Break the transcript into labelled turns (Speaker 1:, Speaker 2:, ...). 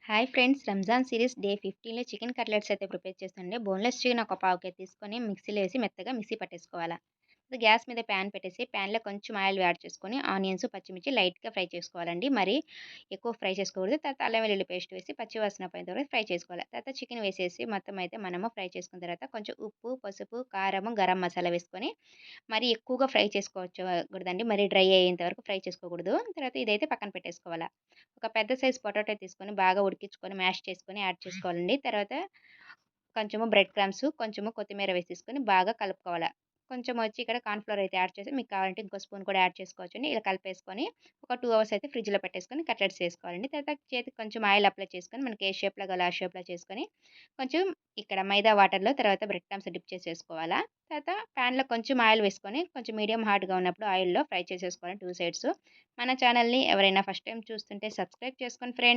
Speaker 1: Hi friends, Ramzan series day 15లో chicken cutlets అయితే prepare చేస్తుండే. బోన్‌లెస్ చికెన్ ఒక పావు కేజీ తీసుకొని మిక్సీలో వేసి మెత్తగా మిక్సీ పట్టేసుకోవాలా. గ్యాస్ మీద ప్యాన్ పెట్టేసి ప్యాన్‌లో కొంచెం ఆయిల్ యాడ్ చేసుకొని ఆనియన్స్, పచ్చిమిర్చి లైట్‌గా ఫ్రై చేసుకోవాలండి. మరి ఎక్కువ ఫ్రై చేసుకోకూడదు. తర్వాత అల్లం వెల్లుల్లి పేస్ట్ వేసి పచ్చి వాసన పోయేంత వరకు ఫ్రై చేసుకోవాలి. తర్వాత చికెన్ వేసేసి మొత్తం అయితే మనము ఫ్రై చేసుకున్న తర్వాత కొంచెం ఉప్పు, పసుపు, కారము, గరం మసాలా వేసుకొని మరి ఎక్కువగా ఫ్రై చేసుకోవచ్చు కూడదండి. మరి డ్రై అయ్యేంత వరకు ఫ్రై చేసుకోకూడదు. తర్వాత ఇదైతే పక్కన పెట్టేసుకోవాలా. ఒక పెద్ద సైజ్ పొటాటో తీసుకొని బాగా ఉడికించుకొని మ్యాష్ చేసుకొని యాడ్ చేసుకోవాలండి. తర్వాత కొంచెము బ్రెడ్ క్రమ్స్, కొంచెము కొత్తిమీర వేసేసుకొని బాగా కలుపుకోవాల. కొంచెం వచ్చి ఇక్కడ కార్న్ ఫ్లోర్ అయితే యాడ్ చేసి మీకు కావాలంటే ఇంకో స్పూన్ కూడా యాడ్ చేసుకోవచ్చండి. ఇలా కలిపేసుకొని ఒక 2 అవర్స్ అయితే ఫ్రిడ్జ్‌లో పెట్టేసుకొని కట్లెట్స్ చేసుకోవాలండి. తర్వాత చేతికి కొంచెం ఆయిల్ అప్లై చేసుకొని మనకి ఏ షేప్‌లో కావాలో ఆ షేప్‌లో చేసుకొని కొంచెం ఇక్కడ మైదా వాటర్‌లో తర్వాత బ్రెడ్ క్రమ్స్ డిప్ చేసేసుకోవాలా. తర్వాత ప్యాన్‌లో కొంచెం ఆయిల్ వేసుకొని కొంచెం మీడియం హాట్‌గా ఉన్నప్పుడు ఆయిల్‌లో ఫ్రై చేసేసుకోవాలి 2 సైడ్స్. మన ఛానల్‌ని ఎవరైనా ఫస్ట్ టైమ్ చూస్తుంటే సబ్స్క్రైబ్ చేసుకోండి ఫ్రెండ్స్.